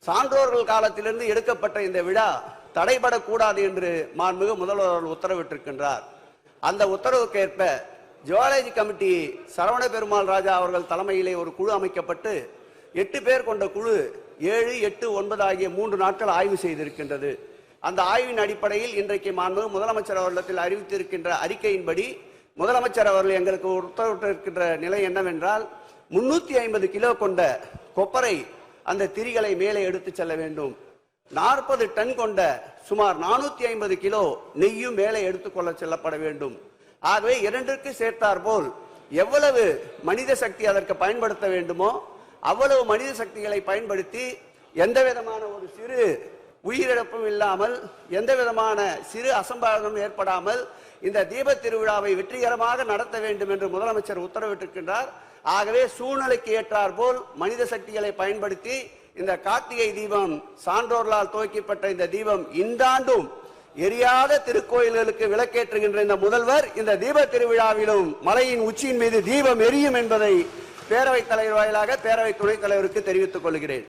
சான்றோர்கள் காலத்திலிருந்து எடுக்கப்பட்ட இந்த விழா தடைபடக்கூடாது என்று மாண்புமிகு முதல்வர் உத்தரவிட்டிருக்கின்றார். அந்த உத்தரவுக்கேற்ப ஜுவாலஜி கமிட்டி சரவண பெருமாள் ராஜா அவர்கள் தலைமையிலே ஒரு குழு அமைக்கப்பட்டு 8 பேர் கொண்ட குழு 7, 8, 9 ஆகிய 3 நாட்கள் ஆய்வு செய்திருக்கின்றது. அந்த ஆய்வின் அடிப்படையில் இன்றைக்கு மாண்புமிகு முதலமைச்சர் அவர்களிடத்தில் அறிவித்திருக்கின்ற அறிக்கையின்படி முதலமைச்சர் அவர்கள் எங்களுக்கு உத்தரவிட்டிருக்கின்ற நிலை என்னவென்றால் 350 கிலோ கொண்ட கொப்பரை அந்த திரிகளை மேலே எடுத்து செல்ல வேண்டும். 40 டன் கொண்ட சுமார் 450 கிலோ நெய்யும் மேலே எடுத்துக்கொள்ள செல்லப்பட வேண்டும். ஆகவே இரண்டிற்கு சேர்த்தார் போல் எவ்வளவு மனித சக்தி அதற்கு பயன்படுத்த வேண்டுமோ அவ்வளவு மனித சக்திகளை பயன்படுத்தி எந்த விதமான ஒரு சிறு உயிரிழப்பும் இல்லாமல் எந்த விதமான சிறு அசம்பாவிதமும் ஏற்படாமல் இந்த தீப திருவிழாவை வெற்றிகரமாக நடத்த வேண்டும் என்று முதலமைச்சர் உத்தரவிட்டிருக்கின்றார். ஆகவே சூழ்நிலைக்கு ஏற்றார் போல் மனித சக்திகளை பயன்படுத்தி இந்த கார்த்திகை தீபம் சான்றோர்களால் துவக்கப்பட்ட இந்த தீபம் இந்தாண்டும் எரியாத திருக்கோயில்களுக்கு விளக்கேற்றுகின்ற இந்த முதல்வர் இந்த தீப திருவிழாவிலும் மலையின் உச்சியின் மீது தீபம் எரியும் என்பதை பேரவைத் தலைவர் வாயிலாக பேரவை துணைத் தலைவருக்கு தெரிவித்துக் கொள்கிறேன்.